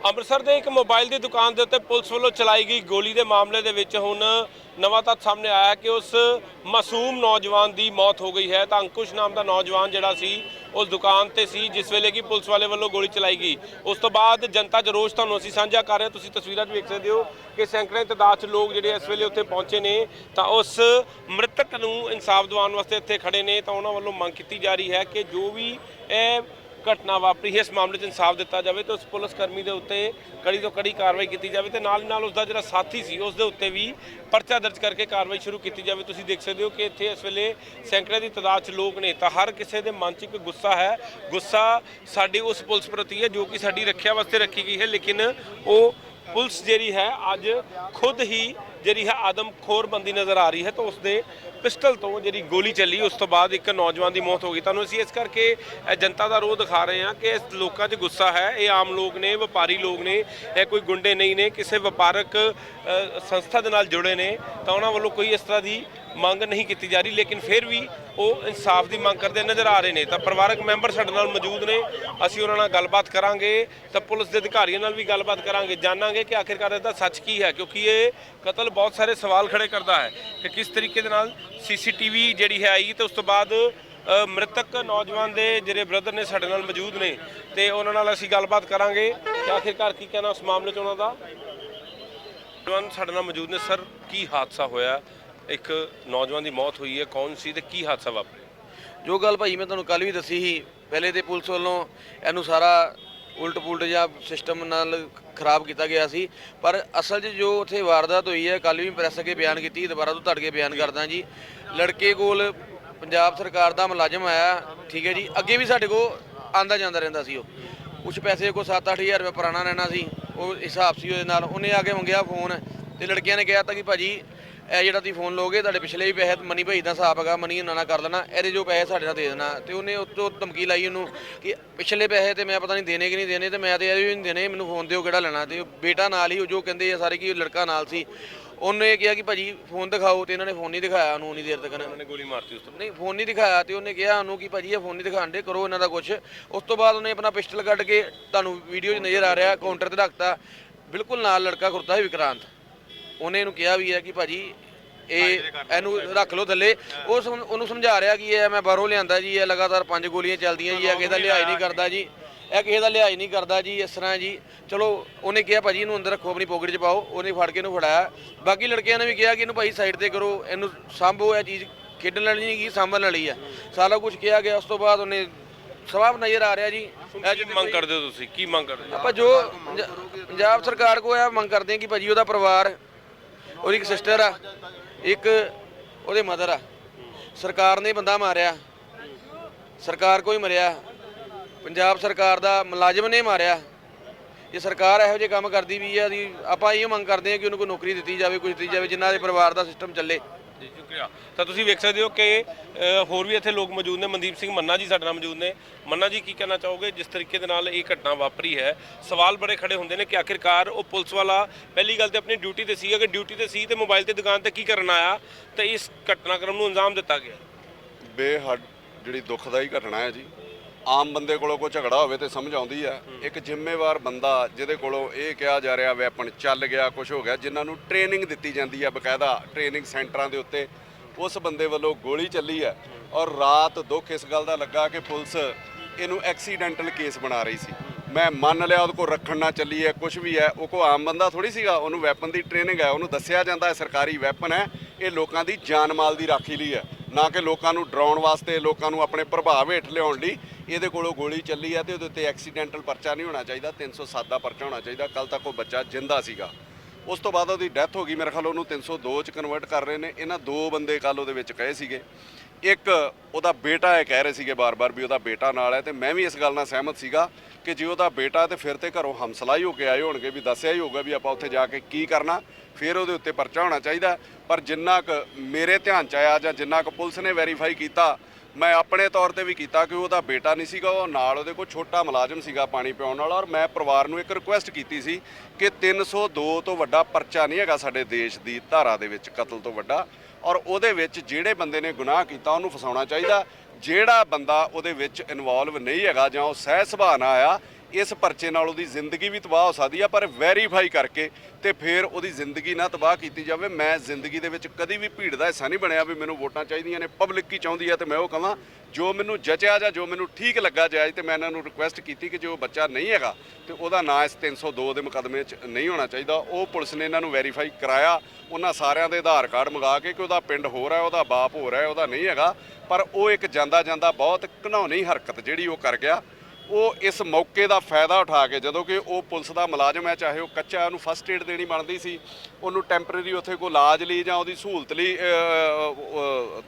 ਅੰਮ੍ਰਿਤਸਰ ਦੇ ਇੱਕ ਮੋਬਾਈਲ ਦੀ ਦੁਕਾਨ ਦੇ ਉੱਤੇ ਪੁਲਿਸ ਵੱਲੋਂ ਚਲਾਈ ਗਈ ਗੋਲੀ ਦੇ ਮਾਮਲੇ ਦੇ ਵਿੱਚ ਹੁਣ ਨਵਾਂ ਤੱਥ ਸਾਹਮਣੇ ਆਇਆ ਕਿ ਉਸ ਮਾਸੂਮ ਨੌਜਵਾਨ ਦੀ ਮੌਤ ਹੋ ਗਈ ਹੈ। ਤਾਂ ਅੰਕੁਸ਼ ਨਾਮ ਦਾ ਨੌਜਵਾਨ ਜਿਹੜਾ ਸੀ ਉਸ ਦੁਕਾਨ ਤੇ ਸੀ ਜਿਸ ਵੇਲੇ ਕਿ ਪੁਲਿਸ ਵਾਲੇ ਵੱਲੋਂ ਗੋਲੀ ਚਲਾਈ ਗਈ। ਉਸ ਤੋਂ ਬਾਅਦ ਜਨਤਾ 'ਚ ਰੋਸ ਤੁਹਾਨੂੰ ਅਸੀਂ ਸਾਂਝਾ ਕਰ ਰਹੇ ਹਾਂ। ਤੁਸੀਂ ਤਸਵੀਰਾਂ 'ਚ ਵੇਖ ਸਕਦੇ ਹੋ ਕਿ ਸੈਂਕੜੇ ਤਾਦਾਦ 'ਚ ਲੋਕ ਜਿਹੜੇ ਇਸ ਵੇਲੇ ਉੱਥੇ ਪਹੁੰਚੇ ਨੇ ਤਾਂ ਉਸ ਮ੍ਰਿਤਕ ਨੂੰ ਇਨਸਾਫ ਦਿਵਾਉਣ ਵਾਸਤੇ ਇੱਥੇ ਖੜੇ ਨੇ। ਤਾਂ ਉਹਨਾਂ ਵੱਲੋਂ ਮੰਗ ਕੀਤੀ ਜਾ ਰਹੀ ਹੈ ਕਿ ਜੋ ਵੀ ਇਹ घटना वापरी है इस मामले में इंसाफ दिता जाए तो उस पुलिसकर्मी के उत्ते कड़ी तो कड़ी कार्रवाई की जाए तो नाल उसका जो साथी सी उसके उत्ते भी परचा दर्ज करके कार्रवाई शुरू की जाए। तुसीं देख सकते हो कि इत्थे इस वेले सैकड़े की तादाद च लोग ने तो हर किसी के मन च एक गुस्सा है। गुस्सा साडी उस पुलिस प्रति है जो कि साडी रक्षा वास्ते रखी गई है, लेकिन वो पुलिस जी है अज खुद ही जी है आदमखोर बंदी नज़र आ रही है। तो उसके पिस्टल तो जी गोली चली उस तो बाद एक नौजवान की मौत हो गई। तुहानूं असीं इस करके जनता का रोह दिखा रहे हैं कि लोगों च गुस्सा है। ये आम लोग ने, व्यापारी लोग ने, ये कोई गुंडे नहीं ने, किसी व्यापारक संस्था के नाल जुड़े ने। तो उन्होंने वालों कोई इस तरह की मंग नहीं की जा रही, लेकिन फिर भी वो इंसाफ की मंग करते नज़र आ रहे हैं। तो परिवारक मैंबर साडे नाल मौजूद ने, असीं उन्हां नाल गलबात करांगे तो पुलिस के अधिकारियों नाल भी गलबात करांगे, जानांगे कि आखिरकार इसदा सच की है। क्योंकि ये कतल बहुत सारे सवाल खड़े करता है कि किस तरीके दे नाल CCTV जिहड़ी है आई तो उस तो बाद मृतक नौजवान के जिहड़े ब्रदर ने साडे नाल मौजूद ने तो उन्हां नाल असीं गलबात करांगे कि आखिरकार की कहना उस मामले च उन्हां दा। नौजवान साडे नाल मौजूद ने। सर, की हादसा होया? एक नौजवान की मौत हुई है, कौन सी ते की हादसा वापरिया? जो गल भाई मैं तुहानूं कल भी दसी ही, पहले तो पुलिस वालों इनू सारा उलट पुलट या सिस्टम नाल खराब किया गया सी, पर असल च जो उत्थे वारदात हुई है कल भी प्रैस अगे बयान की, दोबारा तो तड़ के बयान करदा जी। लड़के कोल पंजाब सरकार का मुलाजम आया, ठीक है जी, अगे भी साडे को आंदा जांदा रहिंदा सी। कुछ पैसे को 7-8 हज़ार रुपया पुराना रहना सी, वो हिसाब से उहदे नाल उन्हें आके मंगया फोन तो लड़कियां ने कहा था कि भाजी ਇਹ ਜਿਹੜਾ ਤੁਸੀਂ ਫੋਨ ਲੋਗੇ ਤੁਹਾਡੇ ਪਿਛਲੇ ਵੀ ਪੈਸੇ ਮਨੀ ਭਾਈ ਦਾ ਹਿਸਾਬ ਹੈਗਾ, ਮਨੀ ਉਹਨਾਂ ਨਾਲ ਕਰ ਲੈਣਾ, ਇਹਦੇ ਜੋ ਪੈਸੇ ਸਾਡੇ ਨਾਲ ਦੇ ਦੇਣਾ। ਤੇ ਉਹਨੇ ਉੱਤੋਂ ਧਮਕੀ ਲਾਈ ਉਹਨੂੰ ਕਿ ਪਿਛਲੇ ਪੈਸੇ ਤੇ ਮੈਂ ਪਤਾ ਨਹੀਂ ਦੇਣੇ ਕਿ ਨਹੀਂ ਦੇਣੇ ਤੇ ਮੈਂ ਤੇ ਇਹ ਵੀ ਨਹੀਂ ਦੇਣੇ, ਮੈਨੂੰ ਫੋਨ ਦਿਓ ਕਿਹੜਾ ਲੈਣਾ। ਤੇ ਬੇਟਾ ਨਾਲ ਹੀ ਜੋ ਕਹਿੰਦੇ ਆ ਸਾਰੇ ਕਿ ਲੜਕਾ ਨਾਲ ਸੀ। ਉਹਨੇ ਕਿਹਾ ਕਿ ਭਾਜੀ ਫੋਨ ਦਿਖਾਓ ਤੇ ਇਹਨਾਂ ਨੇ ਫੋਨ ਨਹੀਂ ਦਿਖਾਇਆ ਉਹਨੂੰ ਉਨੀ ਦੇਰ ਤੱਕ। ਇਹਨਾਂ ਨੇ ਗੋਲੀ ਮਾਰਤੀ ਉਸ ਤੋਂ ਨਹੀਂ, ਫੋਨ ਨਹੀਂ ਦਿਖਾਇਆ ਤੇ ਉਹਨੇ ਕਿਹਾ ਉਹਨੂੰ ਕਿ ਭਾਜੀ ਇਹ ਫੋਨ ਨਹੀਂ ਦਿਖਾਉਂਦੇ, ਕਰੋ ਇਹਨਾਂ ਦਾ ਕੁਛ। ਉਸ ਤੋਂ ਬਾਅਦ ਉਹਨੇ ਆਪਣਾ ਪਿਸਟਲ ਕੱਢ ਕੇ ਤੁਹਾਨੂੰ ਵੀਡੀਓ 'ਚ ਨਜ਼ਰ ਆ ਰਿਹਾ ਕਾਊਂਟਰ ਤੇ ਰੱਖਤਾ, ਬਿਲਕੁਲ ਨਾਲ ਲੜਕਾ ਖੁਰਦਾ ਸੀ ਵਿਕਰਾਂਤ। ਉਹਨੇ ਇਹਨੂੰ ਕਿਹਾ ਵੀ ਹੈ ਕਿ ਭਾਜੀ ਇਹਨੂੰ ਰੱਖ ਲਓ ਥੱਲੇ। ਉਹ ਉਹਨੂੰ ਸਮਝਾ ਰਿਹਾ ਕਿ ਇਹ ਮੈਂ ਬਾਹਰੋਂ ਲਿਆਂਦਾ ਜੀ, ਇਹ ਲਗਾਤਾਰ 5 ਗੋਲੀਆਂ ਚੱਲਦੀਆਂ ਜੀ, ਇਹ ਕਿਸੇ ਦਾ ਲਿਹਾਜ਼ ਨਹੀਂ ਕਰਦਾ ਜੀ, ਇਹ ਕਿਸੇ ਦਾ ਲਿਹਾਜ਼ ਨਹੀਂ ਕਰਦਾ ਜੀ, ਇਸ ਤਰ੍ਹਾਂ ਜੀ। ਚਲੋ ਉਹਨੇ ਕਿਹਾ ਭਾਜੀ ਇਹਨੂੰ ਅੰਦਰ ਰੱਖੋ, ਆਪਣੀ ਪੋਕਟ 'ਚ ਪਾਓ। ਉਹਨੇ ਫੜ ਕੇ ਇਹਨੂੰ ਫੜਾਇਆ। ਬਾਕੀ ਲੜਕਿਆਂ ਨੇ ਵੀ ਕਿਹਾ ਕਿ ਇਹਨੂੰ ਭਾਈ ਸਾਈਡ ਤੇ ਕਰੋ, ਇਹਨੂੰ ਸਾਂਭੋ, ਇਹ ਚੀਜ਼ ਖੇਡਣ ਵਾਲੀ ਨਹੀਂ ਗੀ, ਸਾਂਭਣ ਵਾਲੀ ਹੈ। ਸਾਰਾ ਕੁਝ ਕਿਹਾ ਗਿਆ। ਉਸ ਤੋਂ ਬਾਅਦ ਉਹਨੇ ਸਵਾਬ ਨਜ਼ਰ ਆ ਰਿਹਾ ਜੀ। ਕੀ ਮੰਗ ਕਰਦੇ ਹੋ ਤੁਸੀਂ? ਕੀ ਮੰਗ ਕਰਦੇ ਹੋ? ਆਪਾਂ ਜੋ ਪੰਜਾਬ ਸਰਕਾਰ ਕੋਲ ਇਹ ਮੰਗ ਕਰਦੇ ਹਾਂ ਕਿ ਭਾਜੀ ਉਹਦਾ ਪਰਿਵਾਰ, ਉਹਦੀ ਇੱਕ ਸਿਸਟਰ ਆ, ਇੱਕ ਉਹਦੇ ਮਦਰ ਆ, ਸਰਕਾਰ ਨੇ ਬੰਦਾ ਮਾਰਿਆ, ਸਰਕਾਰ ਕੋਈ ਮਰਿਆ, ਪੰਜਾਬ ਸਰਕਾਰ ਦਾ ਮੁਲਾਜ਼ਮ ਨੇ ਮਾਰਿਆ। ਜੇ ਸਰਕਾਰ ਇਹੋ ਜਿਹੇ ਕੰਮ ਕਰਦੀ ਵੀ ਹੈ ਦੀ ਆਪਾਂ ਇਹ ਮੰਗ ਕਰਦੇ ਹਾਂ ਕਿ ਉਹਨੂੰ ਕੋਈ ਨੌਕਰੀ ਦਿੱਤੀ ਜਾਵੇ, ਕੁਝ ਦਿੱਤੀ ਜਾਵੇ ਜਿਨ੍ਹਾਂ ਦੇ ਪਰਿਵਾਰ ਦਾ ਸਿਸਟਮ ਚੱਲੇ। ਜੀ ਸ਼ੁਕਰੀਆ। ਤਾਂ ਤੁਸੀਂ ਵੇਖ ਸਕਦੇ ਹੋ ਕਿ ਹੋਰ ਵੀ ਇੱਥੇ ਲੋਕ ਮੌਜੂਦ ਨੇ। ਮਨਦੀਪ ਸਿੰਘ ਮੰਨਾ ਜੀ ਸਾਡੇ ਨਾਲ ਮੌਜੂਦ ਨੇ। ਮੰਨਾ ਜੀ, ਕੀ ਕਹਿਣਾ ਚਾਹੋਗੇ ਜਿਸ ਤਰੀਕੇ ਦੇ ਨਾਲ ਇਹ ਘਟਨਾ ਵਾਪਰੀ ਹੈ? ਸਵਾਲ ਬੜੇ ਖੜੇ ਹੁੰਦੇ ਨੇ ਕਿ ਆਖਿਰਕਾਰ ਉਹ ਪੁਲਿਸ ਵਾਲਾ ਪਹਿਲੀ ਗੱਲ ਤੇ ਆਪਣੀ ਡਿਊਟੀ ਤੇ ਸੀ, ਅਗਰ ਡਿਊਟੀ ਤੇ ਸੀ ਤੇ ਮੋਬਾਈਲ ਤੇ ਦੁਕਾਨ ਤੇ ਕੀ ਕਰਨ ਆਇਆ ਤੇ ਇਸ ਘਟਨਾਕ੍ਰਮ ਨੂੰ ਅੰਜਾਮ ਦਿੱਤਾ ਗਿਆ। ਬੇਹੱਦ ਜਿਹੜੀ ਦੁਖਦਾਈ ਘਟਨਾ ਹੈ ਜੀ। ਆਮ ਬੰਦੇ ਕੋਲੋਂ ਕੋਈ ਝਗੜਾ ਹੋਵੇ ਤੇ ਸਮਝ ਆਉਂਦੀ ਹੈ। ਇੱਕ ਜ਼ਿੰਮੇਵਾਰ ਬੰਦਾ ਜਿਹਦੇ ਕੋਲੋਂ ਇਹ ਕਿਹਾ ਜਾ ਰਿਹਾ ਵੈਪਨ ਚੱਲ ਗਿਆ, ਕੁਝ ਹੋ ਗਿਆ, ਜਿਨ੍ਹਾਂ ਨੂੰ ਟ੍ਰੇਨਿੰਗ ਦਿੱਤੀ ਜਾਂਦੀ ਹੈ ਬਕਾਇਦਾ ਟ੍ਰੇਨਿੰਗ ਸੈਂਟਰਾਂ ਦੇ ਉੱਤੇ, ਉਸ ਬੰਦੇ ਵੱਲੋਂ ਗੋਲੀ ਚੱਲੀ ਹੈ। ਔਰ ਰਾਤ ਦੁੱਖ ਇਸ ਗੱਲ ਦਾ ਲੱਗਾ ਕਿ ਪੁਲਿਸ ਇਹਨੂੰ ਐਕਸੀਡੈਂਟਲ ਕੇਸ ਬਣਾ ਰਹੀ ਸੀ। ਮੈਂ ਮੰਨ ਲਿਆ ਉਹਦੇ ਕੋਲ ਰੱਖਣ ਨਾ ਚੱਲੀ ਹੈ, ਕੁਝ ਵੀ ਹੈ, ਉਹ ਕੋਈ ਆਮ ਬੰਦਾ ਥੋੜੀ ਸੀਗਾ, ਉਹਨੂੰ ਵੈਪਨ ਦੀ ਟ੍ਰੇਨਿੰਗ ਹੈ। ਉਹਨੂੰ ਦੱਸਿਆ ਜਾਂਦਾ ਹੈ ਸਰਕਾਰੀ ਵੈਪਨ ਹੈ, ਇਹ ਲੋਕਾਂ ਦੀ ਜਾਨ ਮਾਲ ਦੀ ਰਾਖੀ ਲਈ ਹੈ, ਨਾ ਕਿ ਲੋਕਾਂ ਨੂੰ ਡਰਾਉਣ ਵਾਸਤੇ, ਲੋਕਾਂ ਨੂੰ ਆਪਣੇ ਪ੍ਰਭਾਵ ਹੇਠ ਲਿਆਉਣ ਲਈ। ਇਹਦੇ ਕੋਲੋਂ ਗੋਲੀ ਚੱਲੀ ਹੈ ਤੇ ਉਹਦੇ ਉੱਤੇ ਐਕਸੀਡੈਂਟਲ ਪਰਚਾ ਨਹੀਂ ਹੋਣਾ ਚਾਹੀਦਾ, 307 ਦਾ ਪਰਚਾ ਹੋਣਾ ਚਾਹੀਦਾ। ਕੱਲ ਤੱਕ ਉਹ ਬੱਚਾ ਜਿੰਦਾ ਸੀਗਾ। ਉਸ ਤੋਂ ਬਾਅਦ ਉਹਦੀ ਡੈਥ ਹੋ ਗਈ। ਮੇਰੇ ਖਿਆਲ ਉਹਨੂੰ 302 'ਚ ਕਨਵਰਟ ਕਰ ਰਹੇ ਨੇ। ਇਹਨਾਂ 2 ਬੰਦੇ ਕੱਲ ਉਹਦੇ ਵਿੱਚ ਕਹੇ ਸੀਗੇ। ਇੱਕ ਉਹਦਾ ਬੇਟਾ ਇਹ ਕਹਿ ਰਹੇ ਸੀਗੇ ਬਾਰ-ਬਾਰ ਵੀ ਉਹਦਾ ਬੇਟਾ ਨਾਲ ਹੈ, ਤੇ ਮੈਂ ਵੀ ਇਸ ਗੱਲ ਨਾਲ ਸਹਿਮਤ ਸੀਗਾ ਕਿ ਜੇ ਉਹਦਾ ਬੇਟਾ ਤੇ ਫਿਰ ਤੇ ਘਰੋਂ ਹਮਸਲਾ ਹੀ ਹੋ ਕੇ ਆਏ ਹੋਣਗੇ, ਵੀ ਦੱਸਿਆ ਹੀ ਹੋਊਗਾ ਵੀ ਆਪਾਂ ਉੱਥੇ ਜਾ ਕੇ ਕੀ ਕਰਨਾ, ਫਿਰ ਉਹਦੇ ਉੱਤੇ ਪਰਚਾ ਹੋਣਾ ਚਾਹੀਦਾ। ਪਰ ਜਿੰਨਾ ਕੁ ਮੇਰੇ ਧਿਆਨ 'ਚ ਆਇਆ ਜਾਂ ਜਿੰਨਾ ਕੁ ਪੁਲਿਸ ਨੇ ਵੈਰੀਫਾਈ ਕੀਤਾ, ਮੈਂ ਆਪਣੇ ਤੌਰ ਤੇ ਵੀ ਕੀਤਾ ਕਿ ਉਹਦਾ ਬੇਟਾ ਨਹੀਂ ਸੀਗਾ, ਉਹ ਨਾਲ ਉਹਦੇ ਕੋਲ ਛੋਟਾ ਮੁਲਾਜ਼ਮ ਸੀਗਾ ਪਾਣੀ ਪਿਆਉਣ ਵਾਲਾ। ਔਰ ਮੈਂ ਪਰਿਵਾਰ ਨੂੰ ਇੱਕ ਰਿਕੁਐਸਟ ਕੀਤੀ ਸੀ ਕਿ 302 ਤੋਂ ਵੱਡਾ ਪਰਚਾ ਨਹੀਂ ਹੈਗਾ ਸਾਡੇ ਦੇਸ਼ ਦੀ ਧਾਰਾ ਦੇ ਵਿੱਚ ਕਤਲ ਤੋਂ ਵੱਡਾ, ਔਰ ਉਹਦੇ ਵਿੱਚ ਜਿਹੜੇ ਬੰਦੇ ਨੇ ਗੁਨਾਹ ਕੀਤਾ ਉਹਨੂੰ ਫਸਾਉਣਾ ਚਾਹੀਦਾ। ਜਿਹੜਾ ਬੰਦਾ ਉਹਦੇ ਵਿੱਚ ਇਨਵੋਲਵ ਨਹੀਂ ਹੈਗਾ ਜਾਂ ਉਹ ਸਹਿ ਸੁਭਾਅ ਨਾਲ ਆਇਆ, ਇਸ ਪਰਚੇ ਨਾਲ ਉਹਦੀ ਜ਼ਿੰਦਗੀ ਵੀ ਤਬਾਹ ਹੋ ਸਕਦੀ ਆ, ਪਰ ਵੈਰੀਫਾਈ ਕਰਕੇ ਤੇ ਫਿਰ ਉਹਦੀ ਜ਼ਿੰਦਗੀ ਨਾ ਤਬਾਹ ਕੀਤੀ ਜਾਵੇ। ਮੈਂ ਜ਼ਿੰਦਗੀ ਦੇ ਵਿੱਚ ਕਦੀ ਵੀ ਭੀੜ ਦਾ ਹਿੱਸਾ ਨਹੀਂ ਬਣਿਆ ਵੀ ਮੈਨੂੰ ਵੋਟਾਂ ਚਾਹੀਦੀਆਂ ਨੇ, ਪਬਲਿਕ ਕੀ ਚਾਹੁੰਦੀ ਆ ਤੇ ਮੈਂ ਉਹ ਕਹਾਂ ਜੋ ਮੈਨੂੰ ਜਚਿਆ ਜਾਂ ਜੋ ਮੈਨੂੰ ਠੀਕ ਲੱਗਾ ਜਾਇਜ਼। ਤੇ ਮੈਂ ਇਹਨਾਂ ਨੂੰ ਰਿਕੁਐਸਟ ਕੀਤੀ ਕਿ ਜੋ ਬੱਚਾ ਨਹੀਂ ਹੈਗਾ ਤੇ ਉਹਦਾ ਨਾਂ ਇਸ 302 ਦੇ ਮੁਕੱਦਮੇ 'ਚ ਨਹੀਂ ਹੋਣਾ ਚਾਹੀਦਾ। ਉਹ ਪੁਲਿਸ ਨੇ ਇਹਨਾਂ ਨੂੰ ਵੈਰੀਫਾਈ ਕਰਾਇਆ, ਉਹਨਾਂ ਸਾਰਿਆਂ ਦੇ ਆਧਾਰ ਕਾਰਡ ਮੰਗਾ ਕੇ ਕਿ ਉਹਦਾ ਪਿੰਡ ਹੋਰ ਹੈ, ਉਹਦਾ ਬਾਪ ਹੋਰ ਹੈ, ਉਹਦਾ ਨਹੀਂ ਹੈਗਾ। ਪਰ ਉਹ ਇੱਕ ਜਾਂਦਾ ਜਾਂਦਾ ਬਹੁਤ ਘਿਨਾਉਣੀ ਹਰਕਤ ਜਿਹੜੀ ਉਹ ਕਰ ਗਿਆ। ਉਹ ਇਸ ਮੌਕੇ ਦਾ ਫਾਇਦਾ ਉਠਾ ਕੇ, ਜਦੋਂ ਕਿ ਉਹ ਪੁਲਿਸ ਦਾ ਮੁਲਾਜ਼ਮ ਹੈ, ਚਾਹੇ ਉਹ ਕੱਚਾ, ਉਹਨੂੰ ਫਸਟ ਏਡ ਦੇਣੀ ਬਣਦੀ ਸੀ, ਉਹਨੂੰ ਟੈਂਪਰੇਰੀ ਉੱਥੇ ਕੋਈ ਇਲਾਜ ਲਈ ਜਾਂ ਉਹਦੀ ਸਹੂਲਤ ਲਈ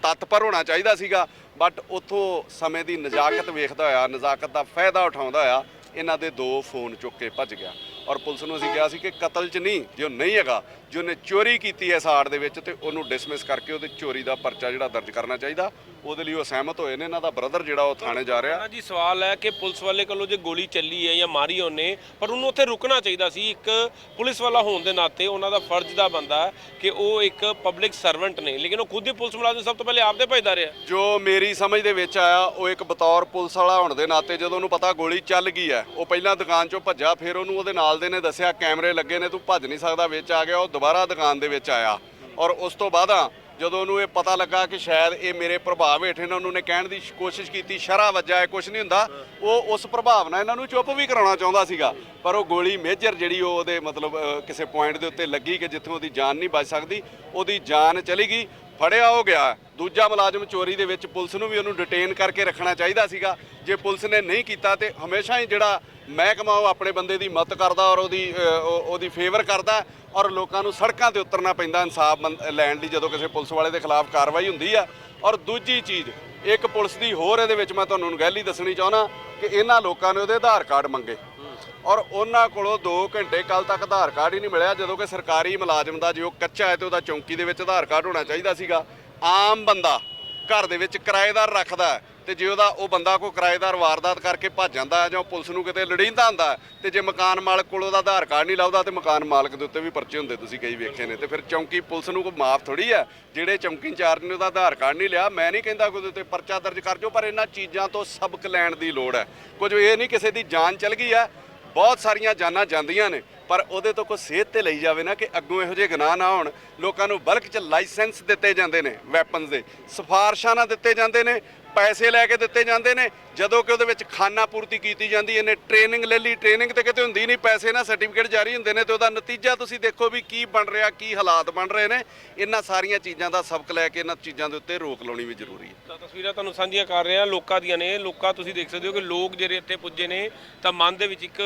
ਤਤਪਰ ਹੋਣਾ ਚਾਹੀਦਾ ਸੀਗਾ। ਬਟ ਉੱਥੋਂ ਸਮੇਂ ਦੀ ਨਜ਼ਾਕਤ ਵੇਖਦਾ ਹੋਇਆ, ਨਜ਼ਾਕਤ ਦਾ ਫਾਇਦਾ ਉਠਾਉਂਦਾ ਹੋਇਆ ਇਹਨਾਂ ਦੇ 2 ਫੋਨ ਚੁੱਕ ਕੇ ਭੱਜ ਗਿਆ। ਔਰ ਪੁਲਿਸ ਨੂੰ ਅਸੀਂ ਕਿਹਾ ਸੀ ਕਿ ਕਤਲ 'ਚ ਨਹੀਂ, ਜੇ ਉਹ ਨਹੀਂ ਹੈਗਾ, ਜੇ ਉਹਨੇ ਚੋਰੀ ਕੀਤੀ ਹੈ ਸਾੜ ਦੇ ਵਿੱਚ, ਤੇ ਉਹਨੂੰ ਡਿਸਮਿਸ ਕਰਕੇ ਉਹਦੇ ਚੋਰੀ ਦਾ ਪਰਚਾ ਜਿਹੜਾ ਦਰਜ ਕਰਨਾ ਚਾਹੀਦਾ। ਉਹਦੇ ਲਈ ਉਹ ਸਹਿਮਤ ਹੋਏ ਨੇ। ਇਹਨਾਂ ਦਾ ਬ੍ਰਦਰ ਜਿਹੜਾ ਉਹ ਥਾਣੇ ਜਾ ਰਿਹਾ। ਜੀ ਸਵਾਲ ਹੈ ਕਿ ਪੁਲਿਸ ਵਾਲੇ ਕੋਲੋਂ ਜੇ ਗੋਲੀ ਚੱਲੀ ਹੈ ਜਾਂ ਮਾਰੀ ਉਹਨੇ, ਪਰ ਉਹਨੂੰ ਉੱਥੇ ਰੁਕਣਾ ਚਾਹੀਦਾ ਸੀ। ਇੱਕ ਪੁਲਿਸ ਵਾਲਾ ਹੋਣ ਦੇ ਨਾਤੇ ਉਹਨਾਂ ਦਾ ਫਰਜ਼ ਦਾ ਬੰਦਾ ਹੈ ਕਿ ਉਹ ਇੱਕ ਪਬਲਿਕ ਸਰਵੈਂਟ ਨੇ, ਲੇਕਿਨ ਉਹ ਖੁਦ ਹੀ ਪੁਲਿਸ ਮੁਲਾਜ਼ਮ ਸਭ ਤੋਂ ਪਹਿਲੇ ਆਪਦੇ ਭਜਦਾ ਰਿਹਾ। ਜੋ ਮੇਰੀ ਸਮਝ ਦੇ ਵਿੱਚ ਆਇਆ, ਉਹ ਇੱਕ ਬਤੌਰ ਪੁਲਿਸ ਵਾਲਾ ਹੋਣ ਦੇ ਨਾਤੇ ਜਦੋਂ ਉਹਨੂੰ ਪਤਾ ਗੋਲੀ ਚੱਲ ਗਈ ਹੈ, ਉਹ ਪਹਿਲਾਂ ਦੁਕਾਨ 'ਚੋਂ ਭੱਜਾ, ਫਿਰ ਉਹਨੂੰ ਉਹਦੇ ਨਾਲ ਦੇ ਨੇ ਦੱਸਿਆ ਕੈਮਰੇ ਲੱਗੇ ਨੇ, ਤੂੰ ਭੱਜ ਨਹੀਂ ਸਕਦਾ, ਵਿੱਚ ਆ ਗਿਆ। ਉਹ ਦੁਬਾਰਾ ਦੁਕਾਨ ਦੇ ਵਿੱਚ ਆਇਆ, ਔਰ ਉਸ ਤੋਂ ਬਾਅਦ ਜਦੋਂ ਉਹਨੂੰ ਇਹ ਪਤਾ ਲੱਗਾ ਕਿ ਸ਼ਾਇਦ ਇਹ ਮੇਰੇ ਪ੍ਰਭਾਵ ਹੇਠ ਨੇ, ਉਹਨੇ ਕਹਿਣ ਦੀ ਕੋਸ਼ਿਸ਼ ਕੀਤੀ ਸ਼ਰਾ ਵੱਜਾ ਹੈ, ਕੁਝ ਨਹੀਂ ਹੁੰਦਾ। ਉਹ ਉਸ ਪ੍ਰਭਾਵ ਨਾਲ ਇਹਨਾਂ ਨੂੰ ਚੁੱਪ ਵੀ ਕਰਾਉਣਾ ਚਾਹੁੰਦਾ ਸੀਗਾ, ਪਰ ਉਹ ਗੋਲੀ ਮੇਜਰ ਜਿਹੜੀ ਉਹ ਉਹਦੇ ਮਤਲਬ ਕਿਸੇ ਪੁਆਇੰਟ ਦੇ ਉੱਤੇ ਲੱਗੀ ਕਿ ਜਿੱਥੋਂ ਉਹਦੀ ਜਾਨ ਨਹੀਂ ਬਚ ਸਕਦੀ, ਉਹਦੀ ਜਾਨ ਚਲੀ ਗਈ। ਫੜਿਆ ਹੋ ਗਿਆ। ਦੂਜਾ ਮੁਲਾਜ਼ਮ ਚੋਰੀ ਦੇ ਵਿੱਚ ਪੁਲਿਸ ਨੂੰ ਵੀ ਉਹਨੂੰ ਡਿਟੇਨ ਕਰਕੇ ਰੱਖਣਾ ਚਾਹੀਦਾ ਸੀਗਾ। ਜੇ ਪੁਲਿਸ ਨੇ ਨਹੀਂ ਕੀਤਾ ਤੇ ਹਮੇਸ਼ਾ ਹੀ ਜਿਹੜਾ ਮਹਿਕਮਾ ਉਹ ਆਪਣੇ ਬੰਦੇ ਦੀ ਮਦਦ ਕਰਦਾ ਔਰ ਉਹਦੀ ਫੇਵਰ ਕਰਦਾ, ਔਰ ਲੋਕਾਂ ਨੂੰ ਸੜਕਾਂ ਤੇ ਉਤਰਨਾ ਪੈਂਦਾ ਇਨਸਾਫ ਲੈਣ ਲਈ ਜਦੋਂ ਕਿਸੇ ਪੁਲਿਸ ਵਾਲੇ ਦੇ ਖਿਲਾਫ ਕਾਰਵਾਈ ਹੁੰਦੀ ਆ। ਔਰ ਦੂਜੀ ਚੀਜ਼ ਇੱਕ ਪੁਲਿਸ ਦੀ ਹੋਰ ਇਹਦੇ ਵਿੱਚ ਮੈਂ ਤੁਹਾਨੂੰ ਅਣਗਹਿਲੀ ਦੱਸਣੀ ਚਾਹੁੰਦਾ ਕਿ ਇਹਨਾਂ ਲੋਕਾਂ ਨੇ ਉਹਦੇ ਆਧਾਰ ਕਾਰਡ ਮੰਗੇ, ਔਰ ਉਹਨਾਂ ਕੋਲੋਂ 2 ਘੰਟੇ ਕੱਲ ਤੱਕ ਆਧਾਰ ਕਾਰਡ ਹੀ ਨਹੀਂ ਮਿਲਿਆ, ਜਦੋਂ ਕਿ ਸਰਕਾਰੀ ਮੁਲਾਜ਼ਮ ਦਾ ਜੇ ਉਹ ਕੱਚਾ ਹੈ ਤੇ ਉਹਦਾ ਚੌਂਕੀ ਦੇ ਵਿੱਚ ਆਧਾਰ ਕਾਰਡ ਹੋਣਾ ਚਾਹੀਦਾ ਸੀਗਾ। ਆਮ ਬੰਦਾ ਘਰ ਦੇ ਵਿੱਚ ਕਿਰਾਏਦਾਰ ਰੱਖਦਾ ਹੈ, ਤੇ ਜੇ ਉਹ ਬੰਦਾ ਕੋਈ ਕਿਰਾਏਦਾਰ ਵਾਰਦਾਤ ਕਰਕੇ ਭੱਜ ਜਾਂਦਾ ਹੈ ਜਾਂ ਪੁਲਿਸ ਨੂੰ ਕਿਤੇ ਲੜੀਂਦਾ ਹੁੰਦਾ, ਤੇ ਜੇ ਮਕਾਨ ਮਾਲਕ ਕੋਲ ਉਹਦਾ ਆਧਾਰ ਕਾਰਡ ਨਹੀਂ ਲੱਭਦਾ ਤੇ ਮਕਾਨ ਮਾਲਕ ਦੇ ਉੱਤੇ ਵੀ ਪਰਚੇ ਹੁੰਦੇ, ਤੁਸੀਂ ਕਈ ਵੇਖੇ ਨੇ। ਤੇ ਫਿਰ ਚੌਂਕੀ ਪੁਲਿਸ ਨੂੰ ਕੋਈ ਮਾਫ ਥੋੜੀ ਹੈ, ਜਿਹੜੇ ਚੌਂਕੀ ਇੰਚਾਰਜ ਨੇ ਉਹਦਾ ਆਧਾਰ ਕਾਰਡ ਨਹੀਂ ਲਿਆ। ਮੈਂ ਨਹੀਂ ਕਹਿੰਦਾ ਕੋਈ ਉਹਦੇ ਉੱਤੇ ਪਰਚਾ ਦਰਜ ਕਰ ਜੋ, ਪਰ ਇਹਨਾਂ ਚੀਜ਼ਾਂ ਤੋਂ ਸਬਕ ਲੈਣ ਦੀ ਲੋੜ ਹੈ। ਕੁਝ ਇਹ ਨਹੀਂ ਕਿਸੇ ਦੀ ਜਾਨ ਚਲ ਗਈ ਹੈ, ਬਹੁਤ ਸਾਰੀਆਂ ਜਾਨਾਂ ਜਾਂਦੀਆਂ ਨੇ, ਪਰ ਉਹਦੇ ਤੋਂ ਕੋਈ ਸੇਧ ਤੇ ਲਈ ਜਾਵੇ ਨਾ ਕਿ ਅੱਗੋਂ ਇਹੋ ਜਿਹੇ ਗੁਨਾਹ ਨਾ ਹੋਣ। ਲੋਕਾਂ ਨੂੰ ਬਲਕ 'ਚ ਲਾਇਸੈਂਸ ਦਿੱਤੇ ਜਾਂਦੇ ਨੇ ਵੈਪਨਸ ਦੇ, ਸਿਫਾਰਸ਼ਾਂ ਨਾ ਦਿੱਤੇ ਜਾਂਦੇ ਨੇ, ਪੈਸੇ ਲੈ ਕੇ ਦਿੱਤੇ ਜਾਂਦੇ ਨੇ, ਜਦੋਂ ਕਿ ਉਹਦੇ ਵਿੱਚ ਖਾਨਾ ਪੂਰਤੀ ਕੀਤੀ ਜਾਂਦੀ। ਇਹਨੇ ਟ੍ਰੇਨਿੰਗ ਲੈ ਲਈ, ਟ੍ਰੇਨਿੰਗ ਤੇ ਕਿਤੇ ਹੁੰਦੀ ਨਹੀਂ, ਪੈਸੇ ਨਾਲ ਸਰਟੀਫਿਕੇਟ ਜਾਰੀ ਹੁੰਦੇ ਨੇ, ਤੇ ਉਹਦਾ ਨਤੀਜਾ ਤੁਸੀਂ ਦੇਖੋ ਵੀ ਕੀ ਬਣ ਰਿਹਾ, ਕੀ ਹਾਲਾਤ ਬਣ ਰਹੇ ਨੇ। ਇਹਨਾਂ ਸਾਰੀਆਂ ਚੀਜ਼ਾਂ ਦਾ ਸਬਕ ਲੈ ਕੇ ਇਹਨਾਂ ਚੀਜ਼ਾਂ ਦੇ ਉੱਤੇ ਰੋਕ ਲਾਉਣੀ ਵੀ ਜ਼ਰੂਰੀ ਹੈ। ਤਾਂ ਤਸਵੀਰਾਂ ਤੁਹਾਨੂੰ ਸਾਂਝੀਆਂ ਕਰ ਰਹੇ ਹਾਂ ਲੋਕਾਂ ਦੀਆਂ ਨੇ। ਲੋਕਾਂ ਤੁਸੀਂ ਦੇਖ ਸਕਦੇ ਹੋ ਕਿ ਲੋਕ ਜਿਹੜੇ ਇੱਥੇ ਪੁੱਜੇ ਨੇ ਤਾਂ ਮਨ ਦੇ ਵਿੱਚ ਇੱਕ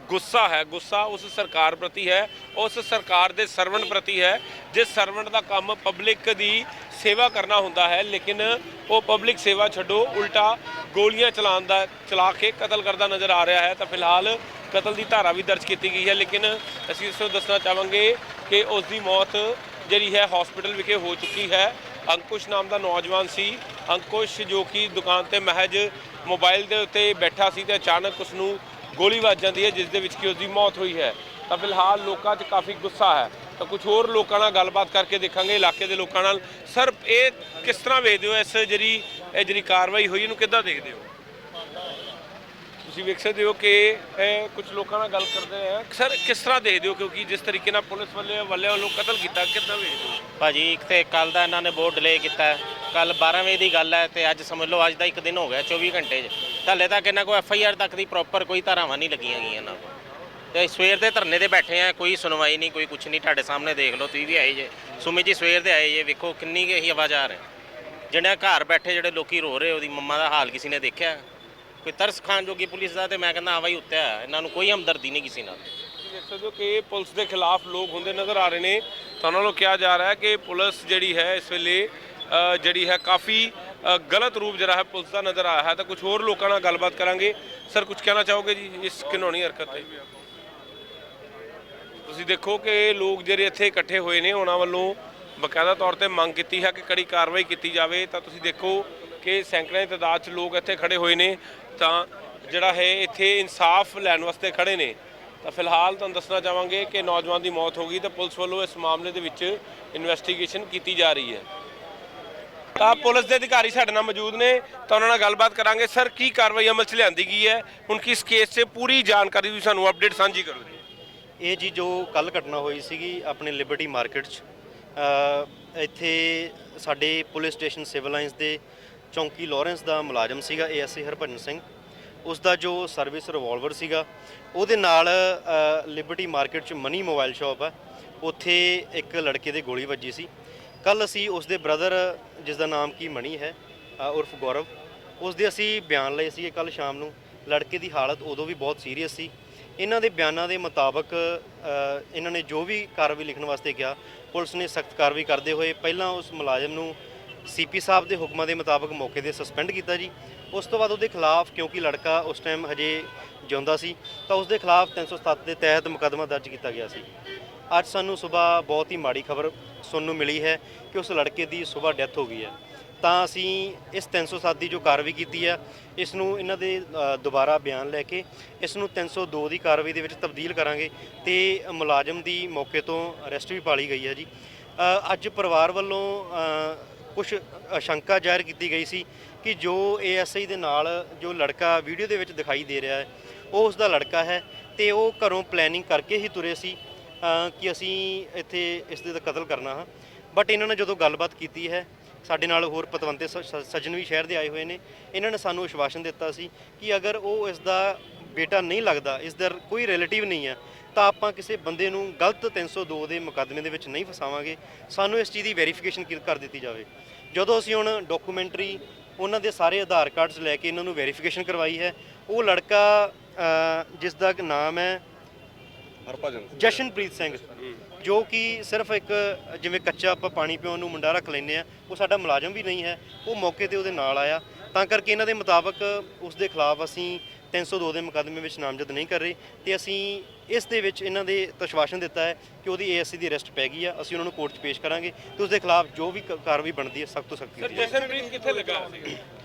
ਗੁੱਸਾ ਹੈ। ਗੁੱਸਾ ਉਸ ਸਰਕਾਰ ਪ੍ਰਤੀ ਹੈ, ਉਸ ਸਰਕਾਰ ਦੇ ਸਰਵੈਂਟ ਪ੍ਰਤੀ ਹੈ ਜਿਸ ਸਰਵੈਂਟ ਦਾ ਕੰਮ ਪਬਲਿਕ ਦੀ ਸੇਵਾ ਕਰਨਾ ਹੁੰਦਾ ਹੈ, ਲੇਕਿਨ ਉਹ ਪਬਲਿਕ ਸੇਵਾ ਛੱਡੋ ਉਲਟਾ ਗੋਲੀਆਂ ਚਲਾ ਕੇ ਕਤਲ ਕਰਦਾ ਨਜ਼ਰ ਆ ਰਿਹਾ ਹੈ। ਤਾਂ ਫਿਲਹਾਲ ਕਤਲ ਦੀ ਧਾਰਾ ਵੀ ਦਰਜ ਕੀਤੀ ਗਈ ਹੈ, ਲੇਕਿਨ ਅਸੀਂ ਇਸ ਨੂੰ ਦੱਸਣਾ ਚਾਹਾਂਗੇ ਕਿ ਉਸ ਦੀ ਮੌਤ ਜਿਹੜੀ ਹੈ ਹਸਪੀਟਲ ਵਿਖੇ ਹੋ ਚੁੱਕੀ ਹੈ। ਅੰਕੁਸ਼ ਨਾਮ ਦਾ ਨੌਜਵਾਨ ਸੀ। ਅੰਕੁਸ਼ ਜੋ ਕਿ ਦੁਕਾਨ ਤੇ ਮਹਿਜ ਮੋਬਾਈਲ ਦੇ ਉੱਤੇ ਬੈਠਾ ਸੀ ਤੇ ਅਚਾਨਕ ਉਸ ਨੂੰ ਗੋਲੀ ਵੱਜ ਜਾਂਦੀ ਹੈ, ਜਿਸ ਦੇ ਵਿੱਚ ਕਿ ਉਸ ਦੀ ਮੌਤ ਹੋਈ ਹੈ। ਤਾਂ ਫਿਲਹਾਲ ਲੋਕਾਂ 'ਚ ਕਾਫੀ ਗੁੱਸਾ ਹੈ। ਤਾਂ ਕੁਝ ਹੋਰ ਲੋਕਾਂ ਨਾਲ ਗੱਲਬਾਤ ਕਰਕੇ ਦੇਖਾਂਗੇ, ਇਲਾਕੇ ਦੇ ਲੋਕਾਂ ਨਾਲ। ਸਰ, ਇਹ ਕਿਸ ਤਰ੍ਹਾਂ ਵੇਖਦੇ ਹੋ ਇਸ ਜਿਹੜੀ ਕਾਰਵਾਈ ਹੋਈ, ਇਹਨੂੰ ਕਿੱਦਾਂ ਦੇਖਦੇ ਹੋ? ਤੁਸੀਂ ਵੇਖ ਸਕਦੇ ਹੋ ਕਿ ਕੁਝ ਲੋਕਾਂ ਨਾਲ ਗੱਲ ਕਰਦੇ ਆ। ਸਰ, ਕਿਸ ਤਰ੍ਹਾਂ ਦੇਖਦੇ ਹੋ, ਕਿਉਂਕਿ ਜਿਸ ਤਰੀਕੇ ਨਾਲ ਪੁਲਿਸ ਵੱਲੋਂ ਕਤਲ ਕੀਤਾ, ਕਿੱਦਾਂ ਵੇਖਦੇ ਹੋ? ਭਾਜੀ ਇੱਕ ਤੇ ਕੱਲ ਦਾ ਇਹਨਾਂ ਨੇ ਬਹੁਤ ਡਿਲੇ ਕੀਤਾ। ਕੱਲ 12 ਵਜੇ ਦੀ ਗੱਲ ਹੈ ਤੇ ਅੱਜ ਸਮਝ ਲਓ ਅੱਜ ਦਾ ਇੱਕ ਦਿਨ ਹੋ ਗਿਆ 24 ਘੰਟੇ 'ਚ। ਹਾਲੇ ਤੱਕ ਇਹਨਾਂ ਕੋਈ FIR ਤੱਕ ਦੀ ਪ੍ਰੋਪਰ ਕੋਈ ਧਾਰਾਵਾਂ ਨਹੀਂ ਲੱਗੀਆਂ ਗਈਆਂ ਇਹਨਾਂ ਕੋਲ। ਤੇ ਸਵੇਰ ਦੇ ਧਰਨੇ ਤੇ ਬੈਠੇ ਆ, ਕੋਈ ਸੁਣਵਾਈ ਨਹੀਂ, ਕੋਈ ਕੁਛ ਨਹੀਂ। ਤੁਹਾਡੇ ਸਾਹਮਣੇ ਦੇਖ ਲਓ, ਤੁਸੀਂ ਵੀ ਆਏ ਜੇ, ਸੁਮੀ ਜੀ ਸਵੇਰ ਦੇ ਆਏ ਜੇ, ਵੇਖੋ ਕਿੰਨੀ ਕੁ ਇਹੀ ਆਵਾਜ਼ ਆ ਰਹੀ। ਜਿਹੜੇ ਘਰ ਬੈਠੇ ਜਿਹੜੇ ਲੋਕੀ ਰੋ ਰਹੇ, ਉਹਦੀ ਮੰਮਾ ਦਾ ਹਾਲ ਕਿਸੇ ਨੇ ਦੇਖਿਆ? ਕੋਈ ਤਰਸ ਖਾਨ ਜੋਗੀ ਪੁਲਿਸ ਦਾ ਤੇ ਮੈਂ ਕਹਿੰਦਾ ਆਵਾਜ਼ ਉੱਤੇ ਆ। ਇਹਨਾਂ ਨੂੰ ਕੋਈ ਹਮਦਰਦੀ ਨਹੀਂ ਕਿਸੇ ਨਾਲ। ਦੇਖ ਸਕਦੇ ਹੋ ਕਿ ਪੁਲਿਸ ਦੇ ਖਿਲਾਫ ਲੋਕ ਹੁੰਦੇ ਨਜ਼ਰ ਆ ਰਹੇ ਨੇ। ਤਾਂ ਉਹਨਾਂ ਨੂੰ ਕਿਹਾ ਜਾ ਰਿਹਾ ਹੈ ਕਿ ਪੁਲਿਸ ਜਿਹੜੀ ਹੈ ਇਸ ਵੇਲੇ ਜਿਹੜੀ ਹੈ ਕਾਫੀ ਗਲਤ ਰੂਪ ਜਿਹੜਾ ਹੈ ਪੁਲਿਸ ਦਾ ਨਜ਼ਰ ਆਇਆ ਹੈ। ਤਾਂ ਕੁਝ ਹੋਰ ਲੋਕਾਂ ਨਾਲ ਗੱਲਬਾਤ ਕਰਾਂਗੇ। ਸਰ, ਕੁਝ ਕਹਿਣਾ ਚਾਹੋਗੇ ਜੀ ਇਸ ਘਿਨੌਣੀ ਹਰਕਤ ਤੇ? ਤੁਸੀਂ ਦੇਖੋ ਕਿ ਲੋਕ ਜਿਹੜੇ ਇੱਥੇ ਇਕੱਠੇ ਹੋਏ ਨੇ, ਉਹਨਾਂ ਵੱਲੋਂ ਬਕਾਇਦਾ ਤੌਰ ਤੇ ਮੰਗ ਕੀਤੀ ਹੈ ਕਿ ਕੜੀ ਕਾਰਵਾਈ ਕੀਤੀ ਜਾਵੇ। ਤਾਂ ਤੁਸੀਂ ਦੇਖੋ ਕਿ ਸੈਂਕੜਿਆਂ ਦੀ ਤਾਦਾਦ 'ਚ ਲੋਕ ਇੱਥੇ ਖੜੇ ਹੋਏ ਨੇ, ਤਾਂ ਜਿਹੜਾ ਹੈ ਇੱਥੇ ਇਨਸਾਫ ਲੈਣ ਵਾਸਤੇ ਖੜੇ ਨੇ। ਤਾਂ ਫਿਲਹਾਲ ਤੁਹਾਨੂੰ ਦੱਸਣਾ ਚਾਹਾਂਗੇ ਕਿ ਨੌਜਵਾਨ ਦੀ ਮੌਤ ਹੋ ਗਈ ਤਾਂ ਪੁਲਿਸ ਵੱਲੋਂ ਇਸ ਮਾਮਲੇ ਦੇ ਵਿੱਚ ਇਨਵੈਸਟੀਗੇਸ਼ਨ ਕੀਤੀ ਜਾ ਰਹੀ ਹੈ। ਪੁਲਿਸ ਦੇ ਅਧਿਕਾਰੀ ਸਾਡੇ ਨਾਲ ਮੌਜੂਦ ਨੇ ਤਾਂ ਉਹਨਾਂ ਨਾਲ ਗੱਲਬਾਤ ਕਰਾਂਗੇ। ਸਰ, ਕੀ ਕਾਰਵਾਈ ਅਮਲ 'ਚ ਲਿਆਂਦੀ ਗਈ ਹੈ ਹੁਣ, ਕਿਸ ਕੇਸ 'ਚ ਪੂਰੀ ਜਾਣਕਾਰੀ ਤੁਸੀਂ ਸਾਨੂੰ ਅਪਡੇਟ ਸਾਂਝੀ ਕਰੋ ਜੀ। ਇਹ ਜੀ ਜੋ ਕੱਲ ਘਟਨਾ ਹੋਈ ਸੀਗੀ ਆਪਣੇ ਲਿਬਰਟੀ ਮਾਰਕੀਟ 'ਚ, ਇੱਥੇ ਸਾਡੇ ਪੁਲਿਸ ਸਟੇਸ਼ਨ ਸਿਵਲ ਲਾਈਨਸ ਦੇ ਚੌਂਕੀ ਲਾਰੈਂਸ ਦਾ ਮੁਲਾਜ਼ਮ ਸੀਗਾ ASI ਹਰਭਜਨ ਸਿੰਘ। ਉਸ ਦਾ ਜੋ ਸਰਵਿਸ ਰਿਵਾਲਵਰ ਸੀਗਾ ਉਹਦੇ ਨਾਲ ਲਿਬਰਟੀ ਮਾਰਕੀਟ 'ਚ ਮਨੀ ਮੋਬਾਈਲ ਸ਼ਾਪ ਹੈ, ਉੱਥੇ ਇੱਕ ਲੜਕੇ ਦੇ ਗੋਲੀ ਵੱਜੀ ਸੀ। ਕੱਲ ਅਸੀਂ ਉਸ ਦੇ ਬ੍ਰਦਰ, ਜਿਸ ਦਾ ਨਾਮ ਕੀ ਮਣੀ ਹੈ ਉਰਫ ਗੌਰਵ, ਉਸ ਦੇ ਅਸੀਂ ਬਿਆਨ ਲਏ ਸੀਗੇ ਕੱਲ ਸ਼ਾਮ ਨੂੰ। ਲੜਕੇ ਦੀ ਹਾਲਤ ਉਦੋਂ ਵੀ ਬਹੁਤ ਸੀਰੀਅਸ ਸੀ। ਇਹਨਾਂ ਦੇ ਬਿਆਨਾਂ ਦੇ ਮੁਤਾਬਕ ਇਹਨਾਂ ਨੇ ਜੋ ਵੀ ਕਾਰਵਾਈ ਲਿਖਣ ਵਾਸਤੇ ਕਿਹਾ, ਪੁਲਿਸ ਨੇ ਸਖਤ ਕਾਰਵਾਈ ਕਰਦੇ ਹੋਏ ਪਹਿਲਾਂ ਉਸ ਮੁਲਾਜ਼ਮ ਨੂੰ CP ਸਾਹਿਬ ਦੇ ਹੁਕਮਾਂ ਦੇ ਮੁਤਾਬਕ ਮੌਕੇ 'ਤੇ ਸਸਪੈਂਡ ਕੀਤਾ ਜੀ। ਉਸ ਤੋਂ ਬਾਅਦ ਉਹਦੇ ਖਿਲਾਫ, ਕਿਉਂਕਿ ਲੜਕਾ ਉਸ ਟਾਈਮ ਹਜੇ ਜਿਉਂਦਾ ਸੀ, ਤਾਂ ਉਸ ਦੇ ਖਿਲਾਫ 307 ਦੇ ਤਹਿਤ ਮੁਕੱਦਮਾ ਦਰਜ ਕੀਤਾ ਗਿਆ ਸੀ। ਅੱਜ ਸਾਨੂੰ ਸਵੇਰ ਬਹੁਤ ਹੀ ਮਾੜੀ ਖਬਰ ਸੁਣਨ ਨੂੰ ਮਿਲੀ ਹੈ ਕਿ ਉਸ ਲੜਕੇ ਦੀ ਸਵੇਰ ਡੈਥ ਹੋ ਗਈ ਹੈ। ਤਾਂ ਅਸੀਂ ਇਸ 307 ਦੀ ਜੋ ਕਾਰਵਾਈ ਕੀਤੀ ਹੈ, ਇਸ ਨੂੰ ਇਹਨਾਂ ਦੇ ਦੁਬਾਰਾ ਬਿਆਨ ਲੈ ਕੇ ਇਸ ਨੂੰ 302 ਦੀ ਕਾਰਵਾਈ ਦੇ ਵਿੱਚ ਤਬਦੀਲ ਕਰਾਂਗੇ ਤੇ ਮੁਲਾਜ਼ਮ ਦੀ ਮੌਕੇ ਤੋਂ ਅਰੈਸਟ ਵੀ ਪਾਲੀ ਗਈ ਹੈ ਜੀ। ਅੱਜ ਪਰਿਵਾਰ ਵੱਲੋਂ ਕੁਝ ਸ਼ੰਕਾ ਜ਼ਾਹਿਰ ਕੀਤੀ ਗਈ ਸੀ ਕਿ ਜੋ ASI ਦੇ ਨਾਲ ਜੋ ਲੜਕਾ ਵੀਡੀਓ ਦੇ ਵਿੱਚ ਦਿਖਾਈ ਦੇ ਰਿਹਾ ਹੈ ਉਹ ਉਸ ਦਾ ਲੜਕਾ ਹੈ ਤੇ ਉਹ ਘਰੋਂ ਪਲੈਨਿੰਗ ਕਰਕੇ ਹੀ ਤੁਰੇ ਸੀ ਕਿ ਅਸੀਂ ਇੱਥੇ ਇਸ ਦੇ ਕਤਲ ਕਰਨਾ ਹਾਂ। ਬਟ ਇਹਨਾਂ ਨੇ ਜਦੋਂ ਗੱਲਬਾਤ ਕੀਤੀ ਹੈ, ਸਾਡੇ ਨਾਲ ਹੋਰ ਪਤਵੰਤੇ ਸੱਜਣ ਵੀ ਸ਼ਹਿਰ ਦੇ ਆਏ ਹੋਏ ਨੇ, ਇਹਨਾਂ ਨੇ ਸਾਨੂੰ ਆਸ਼ਵਾਸਨ ਦਿੱਤਾ ਸੀ ਕਿ ਅਗਰ ਉਹ ਇਸ ਦਾ ਬੇਟਾ ਨਹੀਂ ਲੱਗਦਾ, ਇਸ ਦਾ ਕੋਈ ਰਿਲੇਟਿਵ ਨਹੀਂ ਹੈ, ਤਾਂ ਆਪਾਂ ਕਿਸੇ ਬੰਦੇ ਨੂੰ ਗਲਤ 302 ਦੇ ਮੁਕੱਦਮੇ ਦੇ ਵਿੱਚ ਨਹੀਂ ਫਸਾਵਾਂਗੇ। ਸਾਨੂੰ ਇਸ ਚੀਜ਼ ਦੀ ਵੈਰੀਫਿਕੇਸ਼ਨ ਕਰ ਦਿੱਤੀ ਜਾਵੇ। ਜਦੋਂ ਅਸੀਂ ਹੁਣ ਡਾਕੂਮੈਂਟਰੀ ਉਹਨਾਂ ਦੇ ਸਾਰੇ ਆਧਾਰ ਕਾਰਡਸ ਲੈ ਕੇ ਇਹਨਾਂ ਨੂੰ ਵੈਰੀਫਿਕੇਸ਼ਨ ਕਰਵਾਈ ਹੈ, ਉਹ ਲੜਕਾ ਜਿਸ ਦਾ ਨਾਮ ਹੈ ਜਸ਼ਨਪ੍ਰੀਤ ਸਿੰਘ, ਜੋ ਕਿ ਸਿਰਫ ਇੱਕ ਜਿਵੇਂ ਕੱਚਾ ਆਪਾਂ ਪਾਣੀ ਪਿਉਣ ਨੂੰ ਮੁੰਡਾ ਰੱਖ ਲੈਂਦੇ ਆ, ਉਹ ਸਾਡਾ ਮੁਲਾਜ਼ਮ ਵੀ ਨਹੀਂ ਹੈ, ਉਹ ਮੌਕੇ ਤੇ ਉਹਦੇ ਨਾਲ ਆਇਆ। ਤਾਂ ਕਰਕੇ ਇਹਨਾਂ ਦੇ ਮੁਤਾਬਕ ਉਸ ਦੇ ਖਿਲਾਫ ਅਸੀਂ 302 ਦੇ ਮੁਕੱਦਮੇ ਵਿੱਚ ਨਾਮਜ਼ਦ ਨਹੀਂ ਕਰ ਰਹੇ ਤੇ ਅਸੀਂ ਇਸ ਦੇ ਵਿੱਚ ਇਹਨਾਂ ਦੇ ਆਸ਼ਵਾਸਨ ਦਿੱਤਾ ਹੈ ਕਿ ਉਹਦੀ ASI ਦੀ ਅਰੈਸਟ ਪੈ ਗਈ ਆ। ਅਸੀਂ ਉਹਨਾਂ ਨੂੰ ਕੋਰਟ 'ਚ ਪੇਸ਼ ਕਰਾਂਗੇ ਤੇ ਉਸ ਦੇ ਖਿਲਾਫ ਜੋ ਵੀ ਕਾਰਵਾਈ ਬਣਦੀ ਹੈ ਸਖਤ ਤੋਂ ਸਖਤ ਕੀਤੀ ਜਾਵੇਗੀ। ਜਸ਼ਨਪ੍ਰੀਤ ਕਿੱਥੇ ਲੱਗਾ ਸੀ?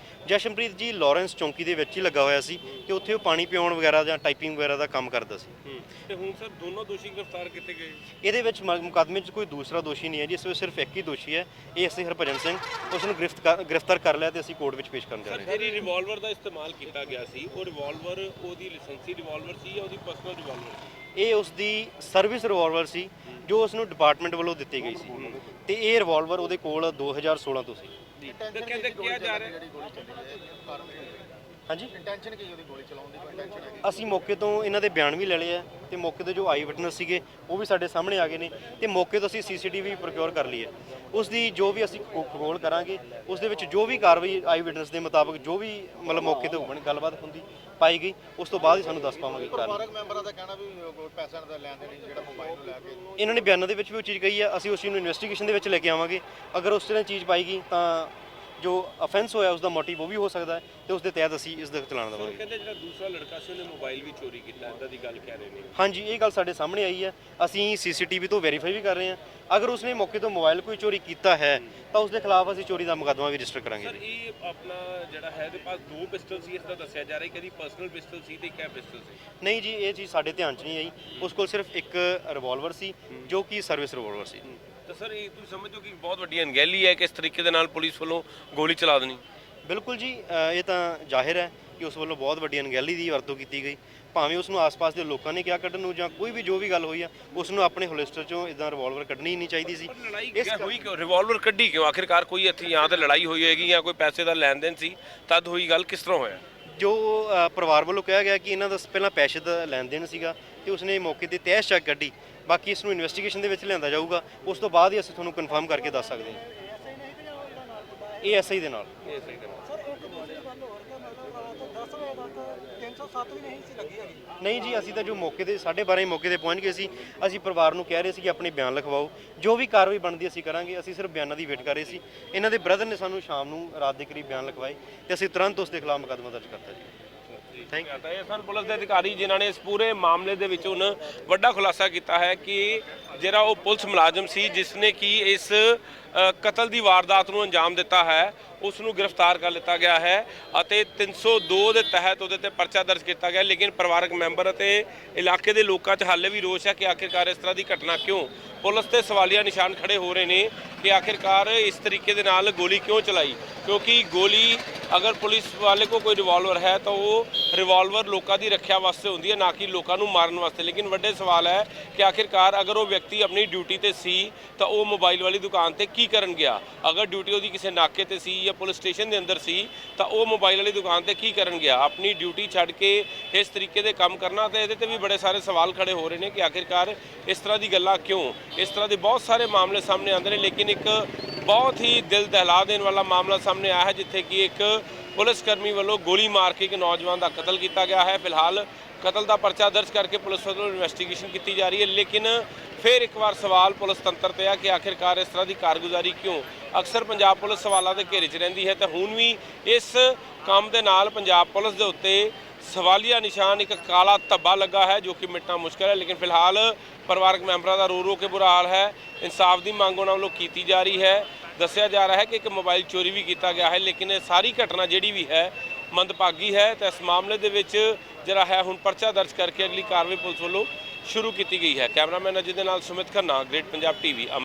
ਜਸ਼ਨਪ੍ਰੀਤ ਜੀ ਲਾਰੈਂਸ ਚੌਂਕੀ ਦੇ ਵਿੱਚ ਹੀ ਲੱਗਾ ਹੋਇਆ ਸੀ ਤੇ ਉੱਥੇ ਉਹ ਪਾਣੀ ਪਿਉਣ ਵਗੈਰਾ ਜਾਂ ਟਾਈਪਿੰਗ ਵਗੈਰਾ ਦਾ ਕੰਮ ਕਰਦਾ ਸੀ। ਤੇ ਹੁਣ ਸਰ ਦੋਨੋਂ ਦੋਸ਼ੀ ਗ੍ਰਿਫਤਾਰ ਕੀਤੇ ਗਏ? ਇਹਦੇ ਵਿੱਚ ਮੁਕੱਦਮੇ 'ਚ ਕੋਈ ਦੂਸਰਾ ਦੋਸ਼ੀ ਨਹੀਂ ਹੈ ਜੀ, ਇਸ ਵਿੱਚ ਸਿਰਫ ਇੱਕ ਹੀ ਦੋਸ਼ੀ ਹੈ, ASI ਹਰਭਜਨ ਸਿੰਘ। ਉਸ ਨੂੰ ਗ੍ਰਿਫਤਾਰ ਕਰ ਲਿਆ ਤੇ ਅਸੀਂ ਕੋਰਟ ਵਿੱਚ ਪੇਸ਼ ਕਰਨ ਜਾ ਰਹੇ ਹਾਂ। ਜਿਹੜੀ ਰਿਵਾਲਵਰ ਦਾ ਇਸਤੇਮਾਲ ਕੀਤਾ ਗਿਆ ਸੀ, ਉਹ ਰਿਵਾਲਵਰ ਉਹਦੀ ਲਾਇਸੈਂਸੀ ਰਿਵਾਲਵਰ ਸੀ ਜਾਂ ਉਹਦੀ ਪਰਸਨਲ ਰਿਵਾਲਵਰ ਸੀ? ਇਹ ਉਸ ਦੀ ਸਰਵਿਸ ਰਿਵਾਲਵਰ ਸੀ ਜੋ ਉਸ ਨੂੰ ਡਿਪਾਰਟਮੈਂਟ ਵੱਲੋਂ ਦਿੱਤੀ ਗਈ ਸੀ ਤੇ ਇਹ ਰਿਵਾਲਵਰ ਉਹਦੇ ਕੋਲ 2016 ਤੋਂ ਸੀ। ਤੇ ਕਹਿੰਦੇ ਕਿਹਾ ਜਾ ਰਿਹਾ ਹਾਂਜੀ, ਇੰਟੈਂਸ਼ਨ ਕੀ ਉਹਦੀ ਗੋਲੀ ਚਲਾਉਣ ਦੀ? ਕੋਈ ਇੰਟੈਂਸ਼ਨ ਹੈ? ਅਸੀਂ ਮੌਕੇ ਤੋਂ ਇਹਨਾਂ ਦੇ ਬਿਆਨ ਵੀ ਲੈ ਲਏ ਆ ਤੇ ਮੌਕੇ ਤੇ ਜੋ ਆਈ ਵਿਟਨੈਸ ਸੀਗੇ ਉਹ ਵੀ ਸਾਡੇ ਸਾਹਮਣੇ ਆ ਗਏ ਨੇ ਤੇ ਮੌਕੇ ਤੋਂ ਅਸੀਂ CCTV ਪ੍ਰੋਕਿਓਰ ਕਰ ਲਈ ਹੈ। ਉਸ ਦੀ ਜੋ ਵੀ ਅਸੀਂ ਖੋਲ ਕਰਾਂਗੇ, ਉਸ ਦੇ ਵਿੱਚ ਜੋ ਵੀ ਕਾਰਵਾਈ ਆਈ ਵਿਟਨੈਸ ਦੇ ਮੁਤਾਬਕ ਜੋ ਵੀ ਮਤਲਬ ਮੌਕੇ ਤੇ ਹੋਣ ਗੱਲਬਾਤ ਹੁੰਦੀ ਪਾਈ ਗਈ, ਉਸ ਤੋਂ ਬਾਅਦ ਹੀ ਸਾਨੂੰ ਦੱਸ ਪਾਵਾਂਗੇ। ਪਰਿਵਾਰਕ ਮੈਂਬਰਾਂ ਦਾ ਕਹਿਣਾ ਵੀ ਪੈਸਿਆਂ ਦਾ ਲੈਣ ਦੇਣ ਜਿਹੜਾ ਮੋਬਾਈਲ ਨੂੰ ਲੈ ਕੇ ਇਹਨਾਂ ਨੇ ਬਿਆਨਾਂ ਦੇ ਵਿੱਚ ਵੀ ਉਹ ਚੀਜ਼ ਕਹੀ ਹੈ। ਅਸੀਂ ਉਸ ਚੀਜ਼ ਨੂੰ ਇਨਵੈਸਟੀਗੇਸ਼ਨ ਦੇ ਵਿੱਚ ਲੈ ਕੇ ਆਵਾਂਗੇ। ਅਗਰ ਉਸ ਤਰ੍ਹਾਂ ਚੀਜ਼ ਪਾਈਗੀ ਤਾਂ ਜੋ ਅਫੈਂਸ ਹੋਇਆ ਉਸ ਦਾ ਮੋਟਿਵ ਉਹ ਵੀ ਹੋ ਸਕਦਾ ਹੈ ਤੇ ਉਸ ਦੇ ਤਹਿਤ ਅਸੀਂ ਇਸ ਦਾ ਚਲਾਨ ਦੇਵਾਂਗੇ। ਕਹਿੰਦੇ ਜਿਹੜਾ ਦੂਸਰਾ ਲੜਕਾ ਸੀ ਉਹਨੇ ਮੋਬਾਈਲ ਵੀ ਚੋਰੀ ਕੀਤਾ, ਇਦਾਂ ਦੀ ਗੱਲ ਕਹਿ ਰਹੇ ਨੇ। ਹਾਂਜੀ, ਇਹ ਗੱਲ ਸਾਡੇ ਸਾਹਮਣੇ ਆਈ ਹੈ। ਅਸੀਂ CCTV ਤੋਂ ਵੈਰੀਫਾਈ ਵੀ ਕਰ ਰਹੇ ਹਾਂ। ਅਗਰ ਉਸਨੇ ਮੌਕੇ ਤੋਂ ਮੋਬਾਈਲ ਕੋਈ ਚੋਰੀ ਕੀਤਾ ਹੈ ਤਾਂ ਉਸ ਦੇ ਖਿਲਾਫ ਅਸੀਂ ਚੋਰੀ ਦਾ ਮੁਕੱਦਮਾ ਵੀ ਰਜਿਸਟਰ ਕਰਾਂਗੇ। ਸਰ, ਇਹ ਆਪਣਾ ਜਿਹੜਾ ਹੈ ਇਹਦੇ ਪਾਸ 2 ਪਿਸਟਲ ਸੀ, ਇਸ ਦਾ ਦੱਸਿਆ ਜਾ ਰਿਹਾ ਕਿ ਇਹਦੀ ਪਰਸਨਲ ਪਿਸਟਲ ਸੀ ਤੇ ਇੱਕ ਹੈ ਪਿਸਟਲ ਸੀ। ਨਹੀਂ ਜੀ, ਇਹ ਚੀਜ਼ ਸਾਡੇ ਧਿਆਨ 'ਚ ਨਹੀਂ ਆਈ। ਉਸ ਕੋਲ ਸਿਰਫ ਇੱਕ ਰਿਵਾਲਵਰ ਸੀ ਜੋ ਕਿ ਸਰਵਿਸ ਰਿਵਾਲਵਰ ਸੀ। ਤਾਂ ਸਰ, ਇਹ ਤੁਸੀਂ ਸਮਝੋ ਕਿ ਬਹੁਤ ਵੱਡੀ ਅਣਗਹਿਲੀ ਹੈ ਕਿ ਇਸ ਤਰੀਕੇ ਦੇ ਨਾਲ ਪੁਲਿਸ ਵੱਲੋਂ ਗੋਲੀ ਚਲਾ ਦੇਣੀ? ਬਿਲਕੁਲ ਜੀ, ਇਹ ਤਾਂ ਜ਼ਾਹਿਰ ਹੈ ਕਿ ਉਸ ਵੱਲੋਂ ਬਹੁਤ ਵੱਡੀ ਅਣਗਹਿਲੀ ਦੀ ਵਰਤੋਂ ਕੀਤੀ ਗਈ। ਭਾਵੇਂ ਉਸ ਨੂੰ ਆਸ-ਪਾਸ ਦੇ ਲੋਕਾਂ ਨੇ ਕਿਹਾ ਕੱਢਣ ਨੂੰ ਜਾਂ ਕੋਈ ਵੀ ਜੋ ਵੀ ਗੱਲ ਹੋਈ ਆ, ਉਸ ਨੂੰ ਆਪਣੇ ਹੋਲਿਸਟਰ 'ਚੋਂ ਇਦਾਂ ਰਿਵਾਲਵਰ ਕੱਢਣੀ ਹੀ ਨਹੀਂ ਚਾਹੀਦੀ ਸੀ। ਲੜਾਈ ਹੋਈ ਕਿਉਂ? ਰਿਵਾਲਵਰ ਕੱਢੀ ਕਿਉਂ? ਆਖਿਰਕਾਰ ਕੋਈ ਇੱਥੇ ਜਾਂ ਤੇ ਲੜਾਈ ਹੋਈ ਹੋਏਗੀ ਜਾਂ ਕੋਈ ਪੈਸੇ ਦਾ ਲੈਣ ਦੇਣ ਸੀ, ਤਦ ਹੋਈ ਗੱਲ? ਕਿਸ ਤਰ੍ਹਾਂ ਹੋਇਆ? ਜੋ ਪਰਿਵਾਰ ਵੱਲੋਂ ਕਿਹਾ ਗਿਆ ਕਿ ਇਹਨਾਂ ਦਾ ਪਹਿਲਾਂ ਪੈਸੇ ਦਾ ਲੈਣ ਦੇਣ ਸੀਗਾ ਤੇ ਉਸਨੇ ਮੌਕੇ ਤੇ ਤੈਸ਼ ਚੱਕ ਕੱਢੀ। ਬਾਕੀ ਇਸ ਨੂੰ ਇਨਵੈਸਟੀਗੇਸ਼ਨ ਦੇ ਵਿੱਚ ਲਿਆਂਦਾ ਜਾਊਗਾ, ਉਸ ਤੋਂ ਬਾਅਦ ਹੀ ਅਸੀਂ ਤੁਹਾਨੂੰ ਕਨਫਰਮ ਕਰਕੇ ਦੱਸ ਸਕਦੇ ਹਾਂ। ASI ਦੇ ਨਾਲ। ਨਹੀਂ ਜੀ, ਅਸੀਂ ਤਾਂ ਜੋ ਮੌਕੇ ਤੇ 12:30 ਮੌਕੇ ਤੇ ਪਹੁੰਚ ਗਏ ਸੀ। ਅਸੀਂ ਪਰਿਵਾਰ ਨੂੰ ਕਹਿ ਰਹੇ ਸੀ ਕਿ ਆਪਣੇ ਬਿਆਨ ਲਿਖਵਾਓ, ਜੋ ਵੀ ਕਾਰਵਾਈ ਬਣਦੀ ਅਸੀਂ ਕਰਾਂਗੇ। ਅਸੀਂ ਸਿਰਫ ਬਿਆਨਾਂ ਦੀ ਵੇਟ ਕਰ ਰਹੇ ਸੀ। ਇਹਨਾਂ ਦੇ ਬ੍ਰਦਰ ਨੇ ਸਾਨੂੰ ਸ਼ਾਮ ਨੂੰ ਰਾਤ ਦੇ ਕਰੀਬ ਬਿਆਨ ਲਿਖਵਾਏ ਤੇ ਅਸੀਂ ਤੁਰੰਤ ਉਸ ਦੇ ਖਿਲਾਫ ਮੁਕੱਦਮਾ ਦਰਜ ਕਰਤਾ ਜੀ। Thank you. ਇਹ ਸਨ ਪੁਲਿਸ ਦੇ ਅਧਿਕਾਰੀ ਜਿਨ੍ਹਾਂ ਨੇ ਇਸ ਪੂਰੇ ਮਾਮਲੇ ਦੇ ਵਿੱਚ ਹੁਣ ਵੱਡਾ ਖੁਲਾਸਾ ਕੀਤਾ ਹੈ ਕਿ ਜਿਹੜਾ ਉਹ ਪੁਲਿਸ ਮੁਲਾਜ਼ਮ ਸੀ ਜਿਸ ਨੇ ਕਿ ਇਸ ਕਤਲ ਦੀ ਵਾਰਦਾਤ ਨੂੰ ਅੰਜਾਮ ਦਿੱਤਾ ਹੈ, ਉਸ ਨੂੰ ਗ੍ਰਿਫਤਾਰ ਕਰ ਲਿੱਤਾ ਗਿਆ ਹੈ ਅਤੇ 302 ਦੇ ਤਹਿਤ ਉਹਦੇ ਤੇ ਪਰਚਾ ਦਰਜ ਕੀਤਾ ਗਿਆ। ਲੇਕਿਨ ਪਰਿਵਾਰਕ ਮੈਂਬਰ ਅਤੇ ਇਲਾਕੇ ਦੇ ਲੋਕਾਂ 'ਚ ਹਾਲੇ ਵੀ ਰੋਸ਼ ਹੈ ਕਿ ਆਖਿਰਕਾਰ ਇਸ ਤਰ੍ਹਾਂ ਦੀ ਘਟਨਾ ਕਿਉਂ। ਪੁਲਿਸ ਤੇ ਸਵਾਲੀਆ ਨਿਸ਼ਾਨ ਖੜੇ ਹੋ ਰਹੇ ਨੇ ਕਿ ਆਖਿਰਕਾਰ ਇਸ ਤਰੀਕੇ ਦੇ ਨਾਲ ਗੋਲੀ ਕਿਉਂ ਚਲਾਈ, ਕਿਉਂਕਿ ਗੋਲੀ ਅਗਰ ਪੁਲਿਸ ਵਾਲੇ ਕੋ ਕੋਈ ਰਿਵਾਲਵਰ ਹੈ ਤਾਂ ਉਹ ਰਿਵਾਲਵਰ ਲੋਕਾਂ ਦੀ ਰੱਖਿਆ ਵਾਸਤੇ ਹੁੰਦੀ ਹੈ, ਨਾ ਕਿ ਲੋਕਾਂ ਨੂੰ ਮਾਰਨ ਵਾਸਤੇ। ਲੇਕਿਨ ਵੱਡੇ ਸਵਾਲ ਹੈ ਕਿ ਆਖਿਰਕਾਰ ਅਗਰ ਉਹ ਵਿਅਕਤੀ ਆਪਣੀ ਡਿਊਟੀ ਤੇ ਸੀ ਤਾਂ ਉਹ ਮੋਬਾਈਲ ਵਾਲੀ ਦੁਕਾਨ ਤੇ ਕੀ ਕਰਨ ਗਿਆ। ਅਗਰ ਡਿਊਟੀ ਉਹਦੀ ਕਿਸੇ ਨਾਕੇ ਤੇ ਸੀ ਜਾਂ ਪੁਲਿਸ ਸਟੇਸ਼ਨ ਦੇ ਅੰਦਰ ਸੀ ਤਾਂ ਉਹ ਮੋਬਾਈਲ ਵਾਲੀ ਦੁਕਾਨ ਤੇ ਕੀ ਕਰਨ ਗਿਆ। ਆਪਣੀ ਡਿਊਟੀ ਛੱਡ ਕੇ ਇਸ ਤਰੀਕੇ ਦੇ ਕੰਮ ਕਰਨਾ, ਤੇ ਇਹਦੇ ਤੇ ਵੀ ਬੜੇ ਸਾਰੇ ਸਵਾਲ ਖੜੇ ਹੋ ਰਹੇ ਨੇ ਕਿ ਆਖਿਰਕਾਰ ਇਸ ਤਰ੍ਹਾਂ ਦੀ ਗੱਲਾਂ ਕਿਉਂ। ਇਸ ਤਰ੍ਹਾਂ ਦੇ ਬਹੁਤ ਸਾਰੇ ਮਾਮਲੇ ਸਾਹਮਣੇ ਆਉਂਦੇ ਨੇ, ਲੇਕਿਨ ਇੱਕ ਬਹੁਤ ਹੀ ਦਿਲ ਦਹਿਲਾ ਦੇਣ ਵਾਲਾ ਮਾਮਲਾ ਸਾਹਮਣੇ ਆਇਆ ਹੈ ਜਿੱਥੇ ਕਿ ਇੱਕ ਪੁਲਿਸ ਕਰਮੀ ਵੱਲੋਂ ਗੋਲੀ ਮਾਰ ਕੇ ਇੱਕ ਨੌਜਵਾਨ ਦਾ ਕਤਲ ਕੀਤਾ ਗਿਆ ਹੈ। ਫਿਲਹਾਲ ਕਤਲ ਦਾ ਪਰਚਾ ਦਰਜ ਕਰਕੇ ਪੁਲਿਸ ਵੱਲੋਂ ਇਨਵੈਸਟੀਗੇਸ਼ਨ ਕੀਤੀ ਜਾ ਰਹੀ ਹੈ। ਲੇਕਿਨ ਫਿਰ ਇੱਕ ਵਾਰ ਸਵਾਲ ਪੁਲਿਸ ਤੰਤਰ ਤੇ ਆ ਕਿ ਆਖਿਰਕਾਰ ਇਸ ਤਰ੍ਹਾਂ ਦੀ ਕਾਰਗੁਜ਼ਾਰੀ ਕਿਉਂ। ਅਕਸਰ ਪੰਜਾਬ ਪੁਲਿਸ ਸਵਾਲਾਂ ਦੇ ਘੇਰੇ 'ਚ ਰਹਿੰਦੀ ਹੈ ਤੇ ਹੁਣ ਵੀ ਇਸ ਕੰਮ ਦੇ ਨਾਲ ਪੰਜਾਬ ਪੁਲਿਸ ਦੇ ਉੱਤੇ ਸਵਾਲੀਆ ਨਿਸ਼ਾਨ, ਇੱਕ ਕਾਲਾ ਧੱਬਾ ਲੱਗਾ ਹੈ ਜੋ ਕਿ ਮਿਟਣਾ ਮੁਸ਼ਕਿਲ ਹੈ। ਲੇਕਿਨ ਫਿਲਹਾਲ ਪਰਿਵਾਰਕ ਮੈਂਬਰਾਂ ਦਾ ਰੋ ਕੇ ਬੁਰਾ ਹਾਲ ਹੈ। ਇਨਸਾਫ ਦੀ ਮੰਗ ਉਹਨਾਂ ਵੱਲੋਂ ਕੀਤੀ ਜਾ ਰਹੀ ਹੈ। ਦੱਸਿਆ ਜਾ ਰਿਹਾ ਹੈ ਕਿ ਇੱਕ ਮੋਬਾਈਲ ਚੋਰੀ ਵੀ ਕੀਤਾ ਗਿਆ ਹੈ। ਲੇਕਿਨ ਇਹ ਸਾਰੀ ਘਟਨਾ ਜਿਹੜੀ ਵੀ ਹੈ ਮੰਦਭਾਗੀ ਹੈ ਤੇ ਇਸ ਮਾਮਲੇ ਦੇ ਵਿੱਚ ਜਿਹੜਾ ਹੈ ਹੁਣ ਪਰਚਾ ਦਰਜ ਕਰਕੇ ਅਗਲੀ ਕਾਰਵਾਈ ਪੁਲਿਸ ਵੱਲੋਂ ਸ਼ੁਰੂ ਕੀਤੀ ਗਈ ਹੈ। ਕੈਮਰਾਮੈਨ ਅਜੇ ਦੇ ਨਾਲ ਸੁਮਿਤ ਖੰਨਾ, ਗ੍ਰੇਟ ਪੰਜਾਬ ਟੀਵੀ।